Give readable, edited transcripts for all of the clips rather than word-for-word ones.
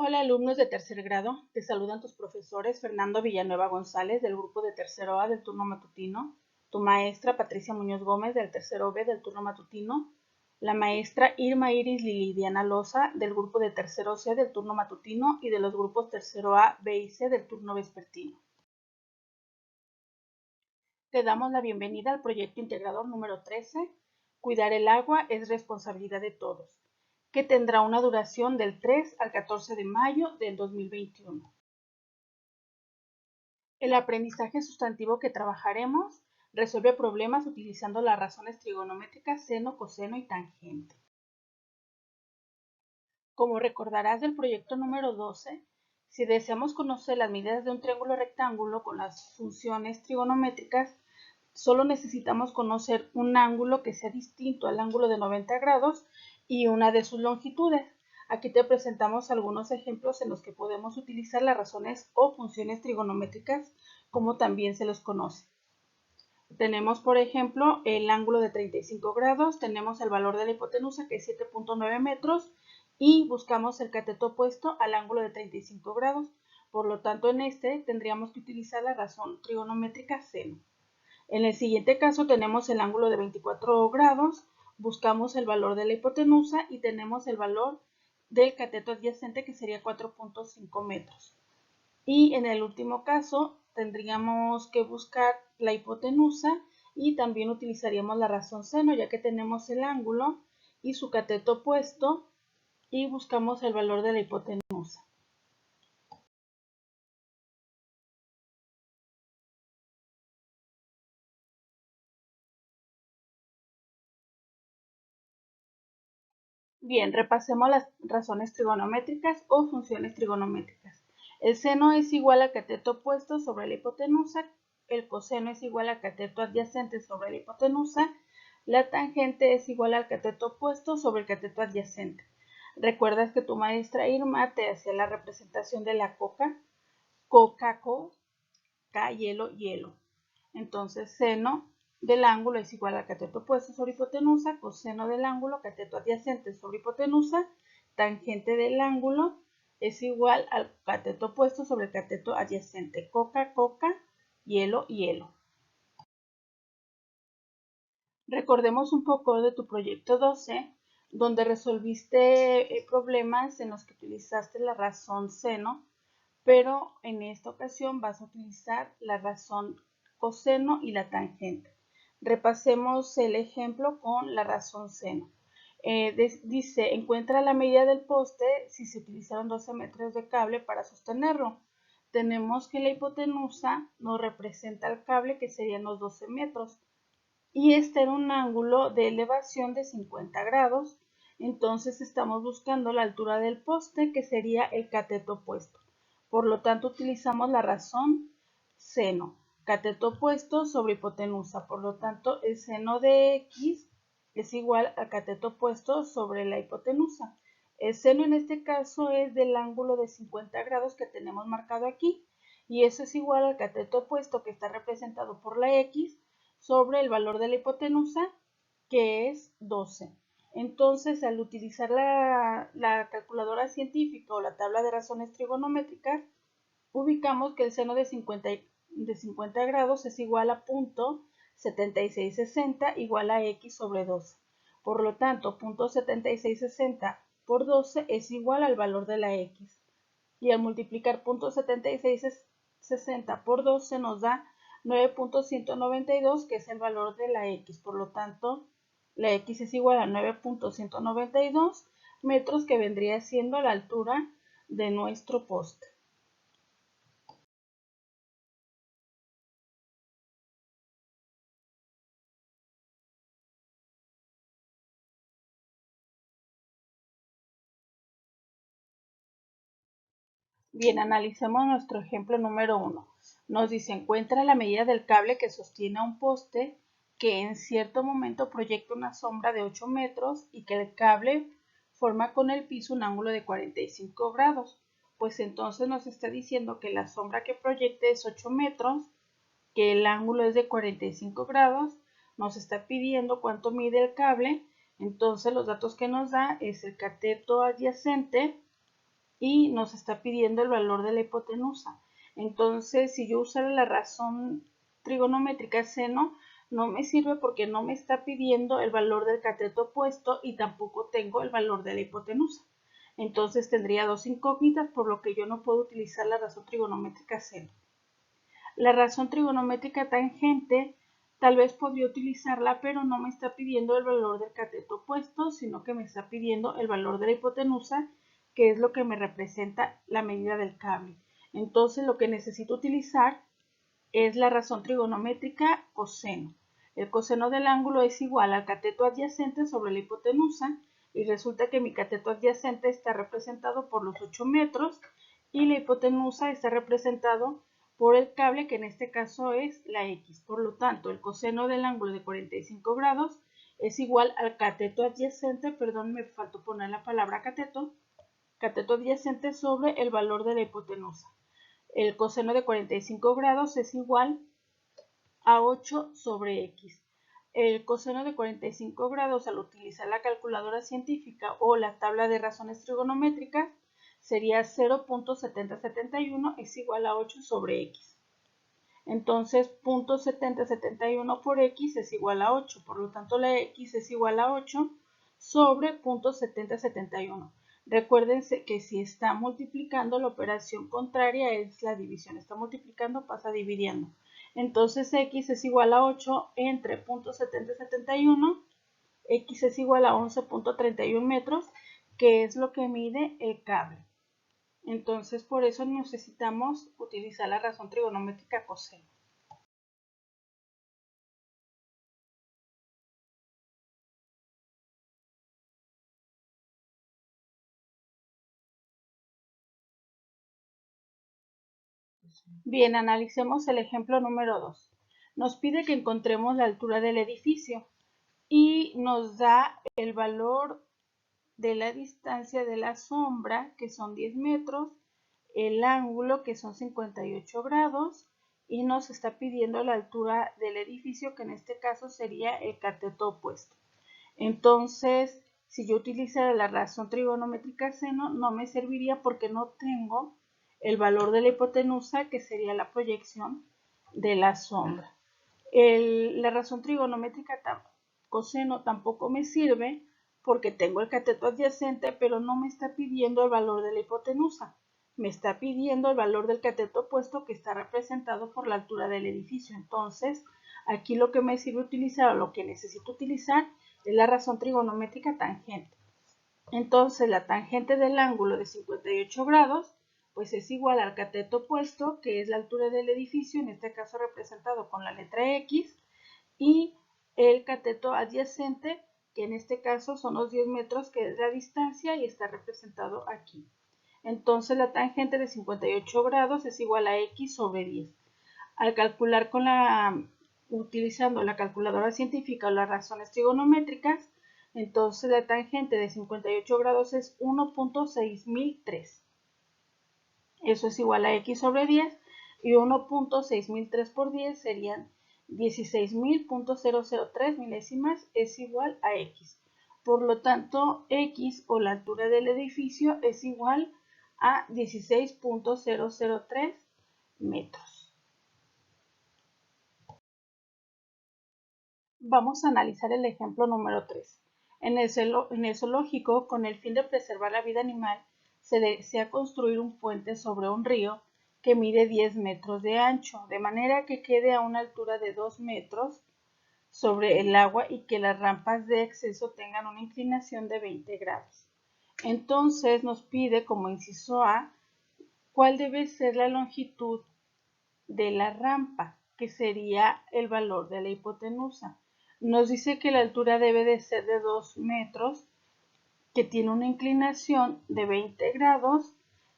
Hola alumnos de tercer grado, te saludan tus profesores Fernando Villanueva González del grupo de tercero A del turno matutino, tu maestra Patricia Muñoz Gómez del tercero B del turno matutino, la maestra Irma Iris Lilidiana Loza del grupo de tercero C del turno matutino y de los grupos tercero A, B y C del turno vespertino. Te damos la bienvenida al proyecto integrador número 13, Cuidar el agua es responsabilidad de todos, que tendrá una duración del 3 al 14 de mayo del 2021. El aprendizaje sustantivo que trabajaremos resuelve problemas utilizando las razones trigonométricas seno, coseno y tangente. Como recordarás del proyecto número 12, si deseamos conocer las medidas de un triángulo rectángulo con las funciones trigonométricas, solo necesitamos conocer un ángulo que sea distinto al ángulo de 90 grados y una de sus longitudes. Aquí te presentamos algunos ejemplos en los que podemos utilizar las razones o funciones trigonométricas, como también se los conoce. Tenemos, por ejemplo, el ángulo de 35 grados, tenemos el valor de la hipotenusa, que es 7.9 metros, y buscamos el cateto opuesto al ángulo de 35 grados. Por lo tanto, en este tendríamos que utilizar la razón trigonométrica seno. En el siguiente caso tenemos el ángulo de 24 grados, buscamos el valor de la hipotenusa y tenemos el valor del cateto adyacente, que sería 4.5 metros. Y en el último caso tendríamos que buscar la hipotenusa y también utilizaríamos la razón seno, ya que tenemos el ángulo y su cateto opuesto y buscamos el valor de la hipotenusa. Bien, repasemos las razones trigonométricas o funciones trigonométricas. El seno es igual al cateto opuesto sobre la hipotenusa, el coseno es igual al cateto adyacente sobre la hipotenusa, la tangente es igual al cateto opuesto sobre el cateto adyacente. ¿Recuerdas que tu maestra Irma te hacía la representación de la coca? Coca, hielo, hielo. Entonces, seno del ángulo es igual al cateto opuesto sobre hipotenusa, coseno del ángulo, cateto adyacente sobre hipotenusa, tangente del ángulo es igual al cateto opuesto sobre el cateto adyacente. Coca, hielo, hielo. Recordemos un poco de tu proyecto 12, donde resolviste problemas en los que utilizaste la razón seno, pero en esta ocasión vas a utilizar la razón coseno y la tangente. Repasemos el ejemplo con la razón seno. Dice, encuentra la medida del poste si se utilizaron 12 metros de cable para sostenerlo. Tenemos que la hipotenusa nos representa el cable, que serían los 12 metros, y está en un ángulo de elevación de 50 grados. Entonces estamos buscando la altura del poste, que sería el cateto opuesto. Por lo tanto, utilizamos la razón seno, cateto opuesto sobre hipotenusa. Por lo tanto, el seno de x es igual al cateto opuesto sobre la hipotenusa. El seno en este caso es del ángulo de 50 grados que tenemos marcado aquí, y eso es igual al cateto opuesto, que está representado por la x, sobre el valor de la hipotenusa, que es 12. Entonces, al utilizar la calculadora científica o la tabla de razones trigonométricas, ubicamos que el seno de 50 grados es igual a 0.7660 igual a x sobre 12. Por lo tanto, 0.7660 por 12 es igual al valor de la x. Y al multiplicar 0.7660 por 12 nos da 9.192, que es el valor de la x. Por lo tanto, la x es igual a 9.192 metros, que vendría siendo la altura de nuestro poste. Bien, analicemos nuestro ejemplo número 1. Nos dice, encuentra la medida del cable que sostiene a un poste que en cierto momento proyecta una sombra de 8 metros y que el cable forma con el piso un ángulo de 45 grados. Pues entonces nos está diciendo que la sombra que proyecte es 8 metros, que el ángulo es de 45 grados, nos está pidiendo cuánto mide el cable. Entonces los datos que nos da es el cateto adyacente y nos está pidiendo el valor de la hipotenusa. Entonces, si yo usara la razón trigonométrica seno, no me sirve porque no me está pidiendo el valor del cateto opuesto y tampoco tengo el valor de la hipotenusa. Entonces tendría dos incógnitas, por lo que yo no puedo utilizar la razón trigonométrica seno. La razón trigonométrica tangente tal vez podría utilizarla, pero no me está pidiendo el valor del cateto opuesto, sino que me está pidiendo el valor de la hipotenusa, que es lo que me representa la medida del cable. Entonces lo que necesito utilizar es la razón trigonométrica coseno. El coseno del ángulo es igual al cateto adyacente sobre la hipotenusa, y resulta que mi cateto adyacente está representado por los 8 metros y la hipotenusa está representado por el cable, que en este caso es la X. Por lo tanto, el coseno del ángulo de 45 grados es igual al cateto adyacente, perdón, me faltó poner la palabra cateto adyacente sobre el valor de la hipotenusa. El coseno de 45 grados es igual a 8 sobre X. El coseno de 45 grados, al utilizar la calculadora científica o la tabla de razones trigonométricas, sería 0.7071 es igual a 8 sobre X. Entonces, 0.7071 por X es igual a 8. Por lo tanto, la X es igual a 8 sobre 0.7071. Recuérdense que si está multiplicando, la operación contraria es la división. Está multiplicando, pasa dividiendo. Entonces, X es igual a 8 entre 0.7071. X es igual a 11.31 metros, que es lo que mide el cable. Entonces, por eso necesitamos utilizar la razón trigonométrica coseno. Bien, analicemos el ejemplo número 2. Nos pide que encontremos la altura del edificio y nos da el valor de la distancia de la sombra, que son 10 metros, el ángulo, que son 58 grados, y nos está pidiendo la altura del edificio, que en este caso sería el cateto opuesto. Entonces, si yo utilizara la razón trigonométrica seno, no me serviría porque no tengo el valor de la hipotenusa, que sería la proyección de la sombra. La razón trigonométrica coseno tampoco me sirve porque tengo el cateto adyacente, pero no me está pidiendo el valor de la hipotenusa. Me está pidiendo el valor del cateto opuesto, que está representado por la altura del edificio. Entonces, aquí lo que me sirve utilizar, o lo que necesito utilizar, es la razón trigonométrica tangente. Entonces, la tangente del ángulo de 58 grados, pues es igual al cateto opuesto, que es la altura del edificio, en este caso representado con la letra X, y el cateto adyacente, que en este caso son los 10 metros, que es la distancia, y está representado aquí. Entonces, la tangente de 58 grados es igual a X sobre 10. Al calcular utilizando la calculadora científica o las razones trigonométricas, entonces la tangente de 58 grados es 1.6003. Eso es igual a X sobre 10, y 1.6003 por 10 serían 16.003 milésimas, es igual a X. Por lo tanto, X, o la altura del edificio, es igual a 16.003 metros. Vamos a analizar el ejemplo número 3. En el zoológico, con el fin de preservar la vida animal, se desea construir un puente sobre un río que mide 10 metros de ancho, de manera que quede a una altura de 2 metros sobre el agua y que las rampas de acceso tengan una inclinación de 20 grados. Entonces nos pide, como inciso A, cuál debe ser la longitud de la rampa, que sería el valor de la hipotenusa. Nos dice que la altura debe de ser de 2 metros, que tiene una inclinación de 20 grados,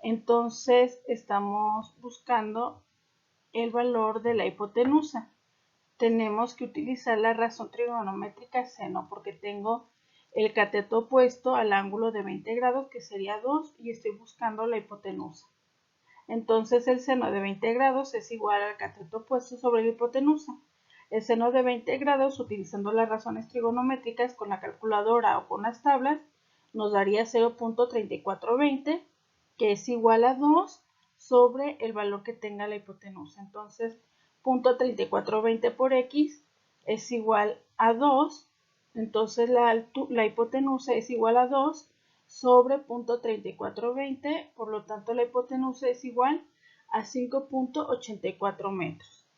entonces estamos buscando el valor de la hipotenusa. Tenemos que utilizar la razón trigonométrica seno, porque tengo el cateto opuesto al ángulo de 20 grados, que sería 2, y estoy buscando la hipotenusa. Entonces el seno de 20 grados es igual al cateto opuesto sobre la hipotenusa. El seno de 20 grados, utilizando las razones trigonométricas con la calculadora o con las tablas, nos daría 0.3420, que es igual a 2 sobre el valor que tenga la hipotenusa. Entonces, 0.3420 por x es igual a 2. Entonces, la hipotenusa es igual a 2 sobre 0.3420. Por lo tanto, la hipotenusa es igual a 5.84 metros.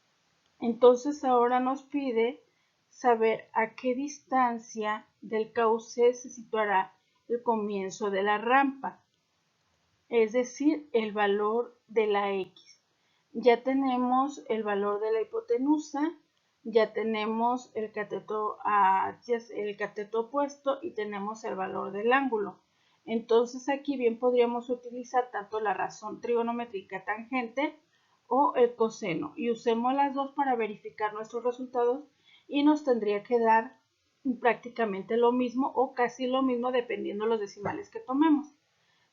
Entonces, ahora nos pide saber a qué distancia del cauce se situará el comienzo de la rampa, es decir, el valor de la x. Ya tenemos el valor de la hipotenusa, ya tenemos el cateto opuesto y tenemos el valor del ángulo. Entonces aquí bien podríamos utilizar tanto la razón trigonométrica tangente o el coseno, y usemos las dos para verificar nuestros resultados y nos tendría que dar prácticamente lo mismo o casi lo mismo dependiendo de los decimales que tomemos.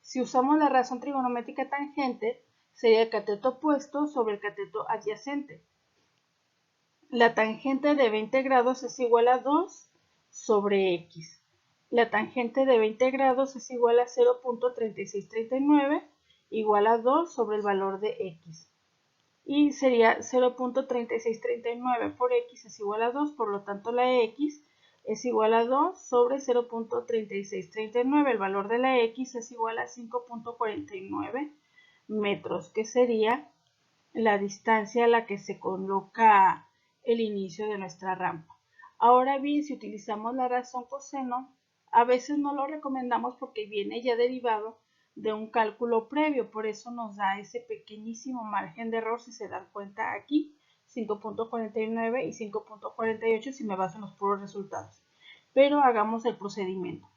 Si usamos la razón trigonométrica tangente, sería el cateto opuesto sobre el cateto adyacente. La tangente de 20 grados es igual a 2 sobre x. La tangente de 20 grados es igual a 0.3639 igual a 2 sobre el valor de x. Y sería 0.3639 por x es igual a 2, por lo tanto la x es igual a 2 sobre 0.3639. El valor de la x es igual a 5.49 metros, que sería la distancia a la que se coloca el inicio de nuestra rampa. Ahora bien, si utilizamos la razón coseno, a veces no lo recomendamos porque viene ya derivado de un cálculo previo, por eso nos da ese pequeñísimo margen de error. Si se dan cuenta aquí, 5.49 y 5.48 si me baso en los puros resultados. Pero hagamos el procedimiento.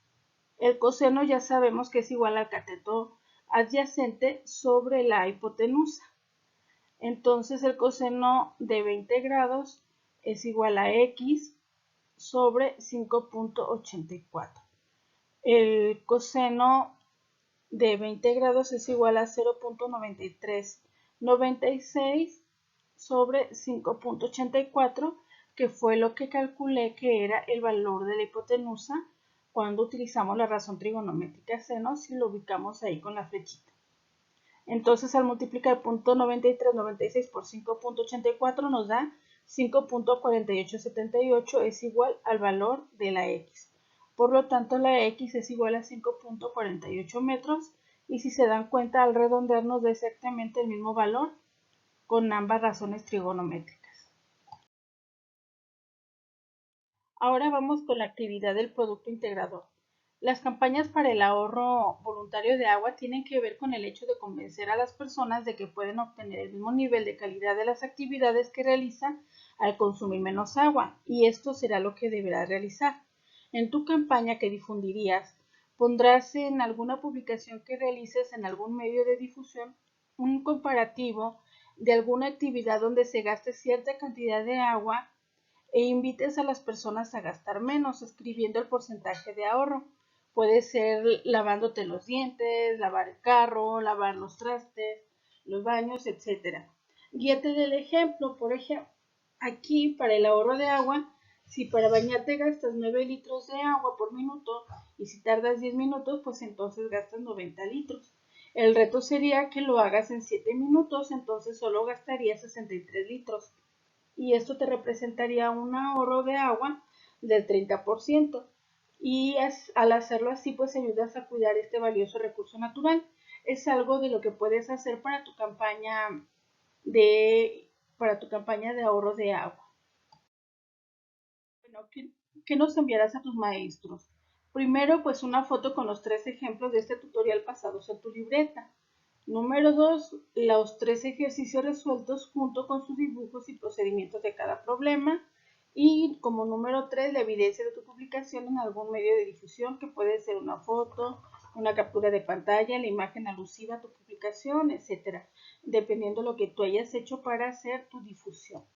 El coseno ya sabemos que es igual al cateto adyacente sobre la hipotenusa. Entonces el coseno de 20 grados es igual a x sobre 5.84. El coseno de 20 grados es igual a 0.9396 sobre 5.84, que fue lo que calculé que era el valor de la hipotenusa cuando utilizamos la razón trigonométrica seno, si lo ubicamos ahí con la flechita. Entonces, al multiplicar 0.9396 por 5.84 nos da 5.4878, es igual al valor de la x. Por lo tanto, la x es igual a 5.48 metros, y si se dan cuenta, al redondear nos da exactamente el mismo valor con ambas razones trigonométricas. Ahora vamos con la actividad del producto integrador. Las campañas para el ahorro voluntario de agua tienen que ver con el hecho de convencer a las personas de que pueden obtener el mismo nivel de calidad de las actividades que realizan al consumir menos agua, y esto será lo que deberás realizar. En tu campaña que difundirías, pondrás en alguna publicación que realices en algún medio de difusión un comparativo de alguna actividad donde se gaste cierta cantidad de agua e invites a las personas a gastar menos, escribiendo el porcentaje de ahorro. Puede ser lavándote los dientes, lavar el carro, lavar los trastes, los baños, etc. Guíate del ejemplo. Por ejemplo, aquí para el ahorro de agua, si para bañarte gastas 9 litros de agua por minuto y si tardas 10 minutos, pues entonces gastas 90 litros. El reto sería que lo hagas en 7 minutos, entonces solo gastarías 63 litros. Y esto te representaría un ahorro de agua del 30%. Y al hacerlo así, pues ayudas a cuidar este valioso recurso natural. Es algo de lo que puedes hacer para tu campaña de ahorro de agua. Bueno, ¿qué nos enviarás a tus maestros? Primero, pues una foto con los 3 ejemplos de este tutorial pasados en tu libreta. Número 2, los 3 ejercicios resueltos junto con sus dibujos y procedimientos de cada problema. Y como número 3, la evidencia de tu publicación en algún medio de difusión, que puede ser una foto, una captura de pantalla, la imagen alusiva a tu publicación, etc. Dependiendo de lo que tú hayas hecho para hacer tu difusión.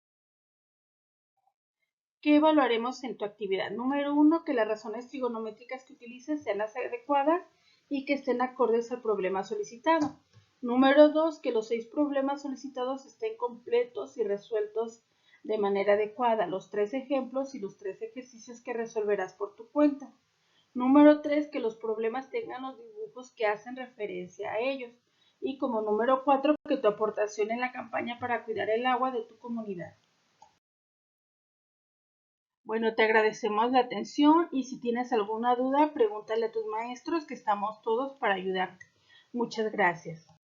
¿Qué evaluaremos en tu actividad? Número 1, que las razones trigonométricas que utilices sean las adecuadas y que estén acordes al problema solicitado. Número 2, que los 6 problemas solicitados estén completos y resueltos de manera adecuada, los 3 ejemplos y los 3 ejercicios que resolverás por tu cuenta. Número 3, que los problemas tengan los dibujos que hacen referencia a ellos. Y como número 4, que tu aportación en la campaña para cuidar el agua de tu comunidad. Bueno, te agradecemos la atención y si tienes alguna duda, pregúntale a tus maestros que estamos todos para ayudarte. Muchas gracias.